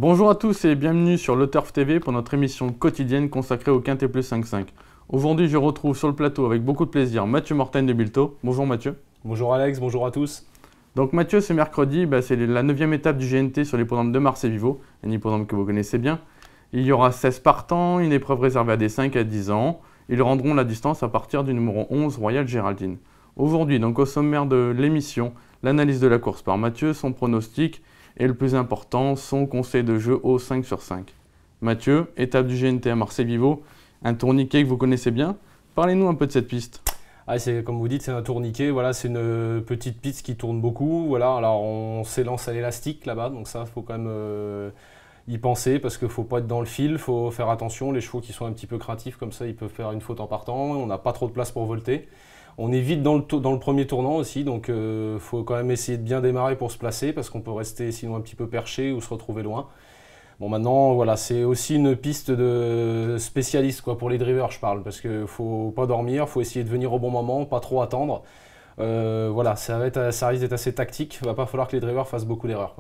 Bonjour à tous et bienvenue sur Le Turf TV pour notre émission quotidienne consacrée au Quintet Plus 5-5. Aujourd'hui, je retrouve sur le plateau avec beaucoup de plaisir Mathieu Mortagne de Bilto. Bonjour Mathieu. Bonjour Alex, bonjour à tous. Donc Mathieu, ce mercredi, c'est la 9e étape du GNT sur l'hippodrome de Marseille-Vivo, un hippodrome que vous connaissez bien. Il y aura 16 partants, une épreuve réservée à des 5 à 10 ans. Ils rendront la distance à partir du numéro 11, Royal Géraldine. Aujourd'hui, donc au sommaire de l'émission, l'analyse de la course par Mathieu, son pronostic et le plus important, son conseil de jeu au 5 sur 5. Mathieu, étape du GNT à Marseille-Vivo, un tourniquet que vous connaissez bien. Parlez-nous un peu de cette piste. Comme vous dites, c'est un tourniquet, voilà, c'est une petite piste qui tourne beaucoup. Voilà, alors on s'élance à l'élastique là-bas, donc ça, il faut quand même y penser parce qu'il ne faut pas être dans le fil, il faut faire attention. Les chevaux qui sont un petit peu craintifs comme ça, ils peuvent faire une faute en partant. On n'a pas trop de place pour volter. On est vite dans le premier tournant aussi, donc il faut quand même essayer de bien démarrer pour se placer parce qu'on peut rester sinon un petit peu perché ou se retrouver loin. Bon, maintenant, voilà, c'est aussi une piste de spécialiste quoi, pour les drivers, je parle, parce qu'il ne faut pas dormir, il faut essayer de venir au bon moment, pas trop attendre. Voilà, ça risque d'être assez tactique, il ne va pas falloir que les drivers fassent beaucoup d'erreurs.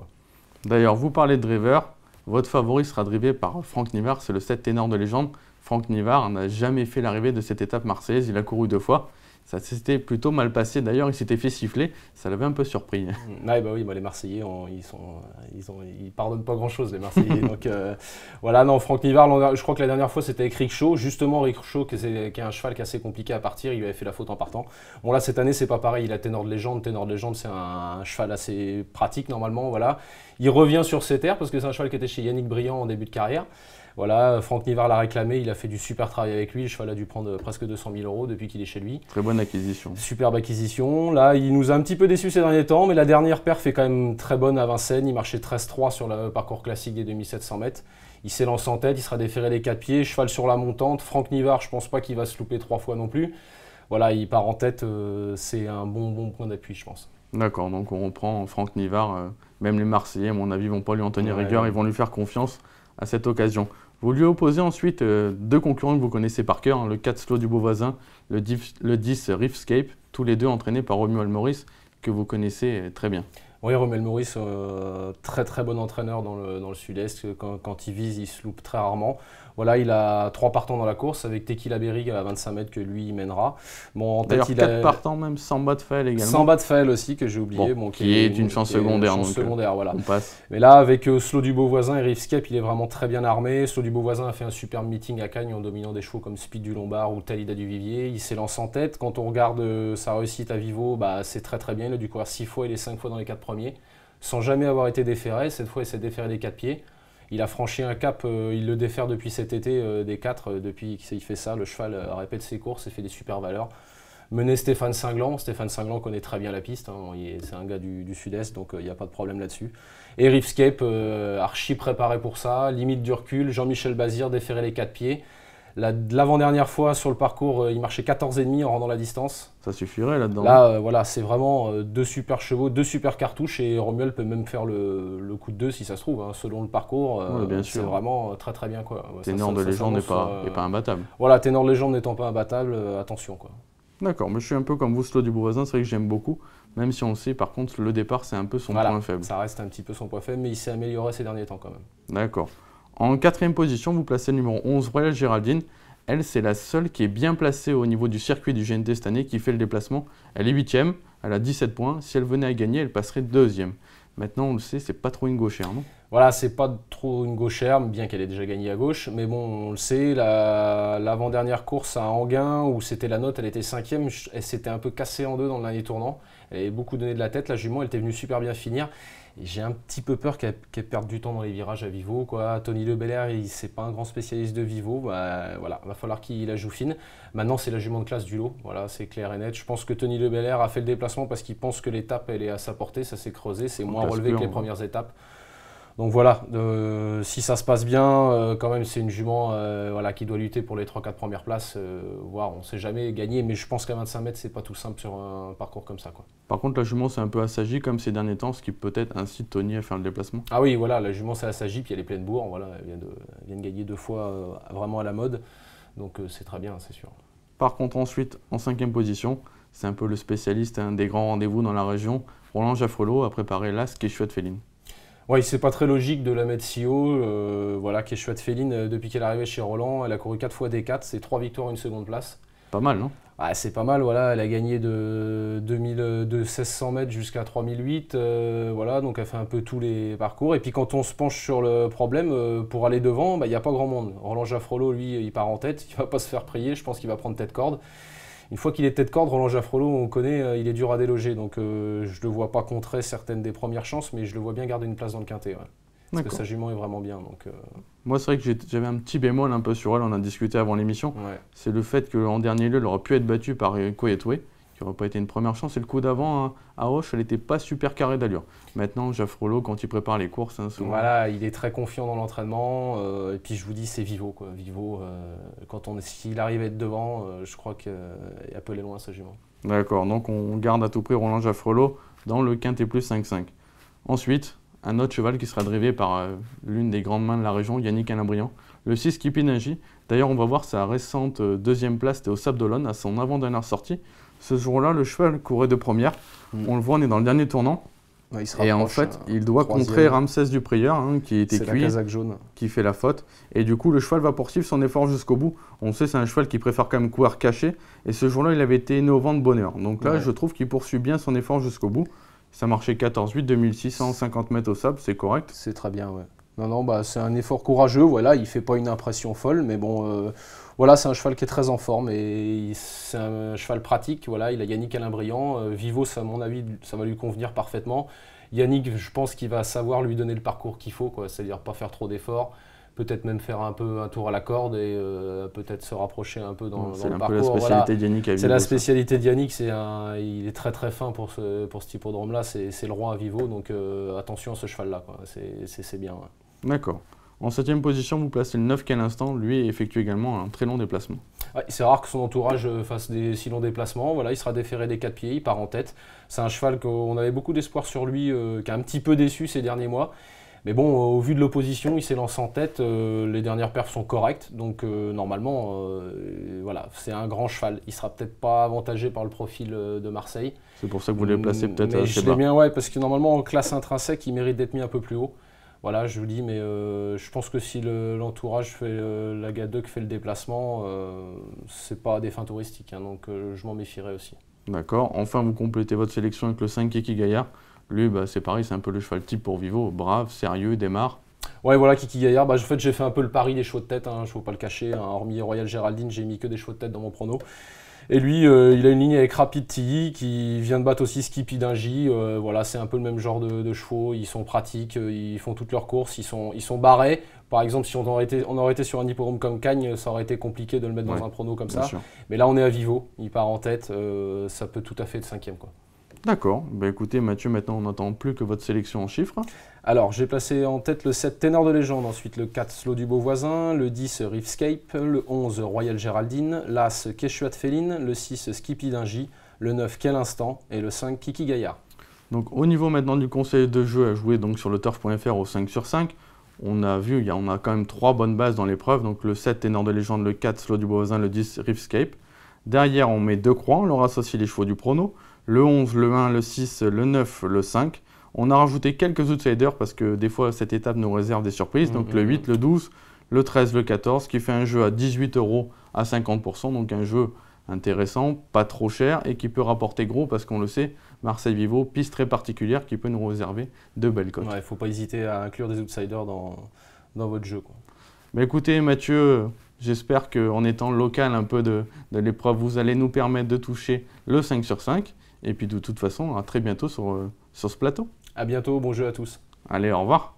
D'ailleurs, vous parlez de driver, votre favori sera drivé par Franck Nivard, c'est le 7 ténor de légende. Franck Nivard n'a jamais fait l'arrivée de cette étape marseillaise, il a couru 2 fois. Ça s'était plutôt mal passé, d'ailleurs il s'était fait siffler, ça l'avait un peu surpris. Oui, les Marseillais, ils pardonnent pas grand chose les Marseillais. Donc voilà, non, Franck Nivard, je crois que la dernière fois c'était avec Rick Shaw, justement Rick Shaw qui est un cheval qui est assez compliqué à partir, il lui avait fait la faute en partant. Bon là cette année c'est pas pareil, il a ténor de légende c'est un cheval assez pratique normalement, voilà. Il revient sur ses terres parce que c'est un cheval qui était chez Yannick Briand en début de carrière. Voilà, Franck Nivard l'a réclamé, il a fait du super travail avec lui, le cheval a dû prendre presque 200 000 € depuis qu'il est chez lui. Très bonne acquisition. Superbe acquisition. Là, il nous a un petit peu déçus ces derniers temps, mais la dernière perf est quand même très bonne à Vincennes. Il marchait 13-3 sur le parcours classique des 2700 mètres. Il s'élance en tête, il sera déféré les 4 pieds, cheval sur la montante. Franck Nivard, je ne pense pas qu'il va se louper 3 fois non plus. Voilà, il part en tête, c'est un bon point d'appui, je pense. D'accord, donc on reprend Franck Nivard. Même les Marseillais, à mon avis, ne vont pas lui en tenir rigueur, ils vont lui faire confiance à cette occasion. Vous lui opposez ensuite 2 concurrents que vous connaissez par cœur, le 4 Slow du Beauvoisin, le 10 Riffscape, tous les deux entraînés par Romuald Maurice, que vous connaissez très bien. Oui, Romuald Maurice, très bon entraîneur dans le sud-est. Quand il vise, il se loupe très rarement. Voilà, il a 3 partants dans la course avec Tequila Berry à 25 mètres que lui il mènera. Bon, d'ailleurs, 4 partants même, Samba de Fael également. Samba de Fael aussi que j'ai oublié. Qui est une chance secondaire. Voilà. On passe. Mais là, avec Slow du Beauvoisin et Riffscape, il est vraiment très bien armé. Slow du Beauvoisin a fait un superbe meeting à Cagnes en dominant des chevaux comme Speed du Lombard ou Talida du Vivier. Il s'élance en tête. Quand on regarde sa réussite à Vivo, c'est très bien. Il a dû courir 6 fois et les 5 fois dans les 4 premiers. Sans jamais avoir été déféré. Cette fois, il s'est déféré des 4 pieds. Il a franchi un cap, il le défère depuis cet été des 4. Depuis qu'il fait ça, le cheval répète ses courses et fait des super valeurs. Mené Stéphane Cinglan. Stéphane Cinglan connaît très bien la piste. Hein. C'est un gars du sud-est, donc il n'y a pas de problème là-dessus. Et Riffscape, archi préparé pour ça. Limite du recul. Jean-Michel Bazir déféré les 4 pieds. L'avant-dernière fois sur le parcours, il marchait 14,5 en rendant la distance. Ça suffirait là-dedans. Là, voilà, c'est vraiment 2 super chevaux, 2 super cartouches et Romuald peut même faire le coup de 2 si ça se trouve, hein, selon le parcours. C'est vraiment très bien. Ténor de légende n'est pas imbattable. Voilà, ténor de légende n'étant pas imbattable, attention. D'accord, mais je suis un peu comme vous, Slow du Beauvoisin, c'est vrai que j'aime beaucoup, même si on le sait, par contre, le départ, c'est un peu son point faible. Ça reste un petit peu son point faible, mais il s'est amélioré ces derniers temps quand même. D'accord. En 4e position, vous placez le numéro 11, Royal Géraldine. Elle, c'est la seule qui est bien placée au niveau du circuit du GNT cette année, qui fait le déplacement. Elle est 8e, elle a 17 points. Si elle venait à gagner, elle passerait 2e. Maintenant, on le sait, c'est pas trop une gauchère, non? Voilà, c'est pas trop une gauchère, bien qu'elle ait déjà gagné à gauche. Mais bon, on le sait, l'avant-dernière course à Anguin, où c'était la note, elle était 5e. Elle s'était un peu cassée en deux dans le dernier tournant. Elle avait beaucoup donné de la tête. La jument, elle était venue super bien finir. Et j'ai un petit peu peur qu'elle perde du temps dans les virages à Vivo. Tony Le Belair, c'est pas un grand spécialiste de Vivo. Voilà, va falloir qu'il la joue fine. Maintenant, c'est la jument de classe du lot. Voilà, c'est clair et net. Je pense que Tony Le Belair a fait le déplacement parce qu'il pense que l'étape elle est à sa portée. Ça s'est creusé, c'est moins relevé que les premières étapes. Donc voilà, si ça se passe bien, quand même c'est une jument qui doit lutter pour les 3-4 premières places, voire on ne sait jamais gagner, mais je pense qu'à 25 mètres c'est pas tout simple sur un parcours comme ça. Par contre la jument c'est un peu assagie comme ces derniers temps, ce qui peut-être incite Tony à faire le déplacement. Ah oui, voilà, la jument c'est assagie, puis elle est pleine bourre, voilà, elle vient de gagner 2 fois vraiment à la mode, donc c'est très bien, c'est sûr. Par contre ensuite, en 5e position, c'est un peu le spécialiste des grands rendez-vous dans la région, Roland Jaffrelot a préparé l'As Quechua de Féline. Ouais, c'est pas très logique de la mettre si haut. Voilà, Quechua de Féline, depuis qu'elle est arrivée chez Roland, elle a couru 4 fois D4, c'est 3 victoires, une seconde place. Pas mal, non? Ah, c'est pas mal, voilà, elle a gagné de 1600 mètres jusqu'à 3008, voilà, donc elle fait un peu tous les parcours. Et puis quand on se penche sur le problème, pour aller devant, il n'y a pas grand monde. Roland Jaffrelot, lui, il part en tête, il va pas se faire prier, je pense qu'il va prendre tête-corde. Une fois qu'il est tête-corde, Roland Jaffrelot, on connaît, il est dur à déloger, donc je ne le vois pas contrer certaines des premières chances, mais je le vois bien garder une place dans le quintet. Ouais. Parce que sa jument est vraiment bien. Donc, moi, c'est vrai que j'avais un petit bémol un peu sur elle, on a discuté avant l'émission. ouais. C'est le fait qu'en dernier lieu, elle aurait pu être battue par Koyetwe, qui n'aurait pas été une première chance. Et le coup d'avant, hein, à Auch, elle n'était pas super carrée d'allure. Maintenant, Jaffrelot, quand il prépare les courses, hein, souvent... Voilà, il est très confiant dans l'entraînement. Et puis je vous dis, c'est Vivo, quoi. Vivo, s'il arrive à être devant, je crois qu'il peut aller loin, sa jument. D'accord, donc on garde à tout prix Roland Jaffrelot dans le quintet plus 5-5. Ensuite, un autre cheval qui sera drivé par l'une des grandes mains de la région, Yannick Alain-Briand, le 6 Kipinagi. D'ailleurs, on va voir sa récente deuxième place, c'était au Sable d'Olonne, à son avant-dernière sortie. Ce jour-là, le cheval courait de première. On le voit, on est dans le dernier tournant. Ouais, et en fait, il doit contrer Ramsès du Prieur, hein, qui était cuit, qui fait la faute. Et du coup, le cheval va poursuivre son effort jusqu'au bout. On sait, c'est un cheval qui préfère quand même courir caché. Et ce jour-là, il avait été innovant de bonheur. Donc là, je trouve qu'il poursuit bien son effort jusqu'au bout. Ça marchait 14-8, 2650 mètres au sable, c'est correct. C'est très bien, ouais. Non, c'est un effort courageux, voilà, il ne fait pas une impression folle, mais bon, voilà, c'est un cheval qui est très en forme et c'est un cheval pratique, voilà, il a Yannick Alain-Briand, Vivo, à mon avis, ça va lui convenir parfaitement. Yannick, je pense qu'il va savoir lui donner le parcours qu'il faut, quoi, c'est-à-dire pas faire trop d'efforts, peut-être même faire un peu un tour à la corde et peut-être se rapprocher un peu dans le parcours. C'est un peu la spécialité de Yannick à Vivo. C'est la spécialité de Yannick, il est très très fin pour ce hippodrome-là, c'est le roi à Vivo, donc attention à ce cheval-là, c'est bien. Ouais. D'accord. En 7ème position, vous placez le 9 qui à l'instant, lui effectue également un très long déplacement. Ouais, c'est rare que son entourage fasse des si longs déplacements, voilà, il sera déféré des 4 pieds, il part en tête. C'est un cheval qu'on avait beaucoup d'espoir sur lui, qui a un petit peu déçu ces derniers mois. Mais bon, au vu de l'opposition, il s'est lancé en tête, les dernières perfs sont correctes, donc normalement, voilà, c'est un grand cheval. Il ne sera peut-être pas avantagé par le profil de Marseille. C'est pour ça que vous le placez peut-être assez bas. Je l'aime bien, ouais, parce que normalement, en classe intrinsèque, il mérite d'être mis un peu plus haut. Voilà, je vous dis, mais je pense que si l'entourage fait, la Gadoc fait le déplacement, c'est pas à des fins touristiques, hein, donc je m'en méfierais aussi. D'accord. Enfin, vous complétez votre sélection avec le 5 Kiki Gaillard. Lui, c'est pareil, c'est un peu le cheval type pour Vivo, brave, sérieux, démarre. Ouais, voilà, Kiki Gaillard. En fait, j'ai fait un peu le pari des chevaux de tête, hein, je ne faut pas le cacher. Hein, hormis Royal Géraldine, j'ai mis que des chevaux de tête dans mon prono. Et lui, il a une ligne avec Rapid Tilly qui vient de battre aussi Skippy Dingy. Voilà, c'est un peu le même genre de chevaux. Ils sont pratiques, ils font toutes leurs courses, ils sont barrés. Par exemple, si on aurait été sur un hippodrome comme Cagnes, ça aurait été compliqué de le mettre dans un prono comme ça. Sûr. Mais là, on est à Vivo, il part en tête, ça peut tout à fait être 5e, quoi. D'accord. Écoutez, Mathieu, maintenant, on n'entend plus que votre sélection en chiffres. Alors, j'ai placé en tête le 7 Ténor de Légende, ensuite le 4 Slow du Beauvoisin, le 10 Riffscape, le 11 Royal Géraldine, l'As Quechua de Féline, le 6 Skippy Dingy, le 9 Quel Instant et le 5 Kiki Gaillard. Donc, au niveau maintenant du conseil de jeu à jouer donc, sur le turf.fr au 5 sur 5, on a vu, on a quand même 3 bonnes bases dans l'épreuve. Donc, le 7 Ténor de Légende, le 4 Slow du Beauvoisin, le 10 Riffscape. Derrière, on met 2 croix, on leur associe les chevaux du prono. Le 11, le 1, le 6, le 9, le 5. On a rajouté quelques outsiders parce que des fois, cette étape nous réserve des surprises. Donc le 8, le 12, le 13, le 14, qui fait un jeu à 18 € à 50%. Donc un jeu intéressant, pas trop cher et qui peut rapporter gros parce qu'on le sait, Marseille Vivo, piste très particulière qui peut nous réserver de belles cotes. Il ne faut pas hésiter à inclure des outsiders dans votre jeu, quoi. Mais écoutez Mathieu, j'espère qu'en étant local un peu de l'épreuve, vous allez nous permettre de toucher le 5 sur 5. Et puis de toute façon, à très bientôt sur ce plateau. À bientôt, bon jeu à tous. Allez, au revoir.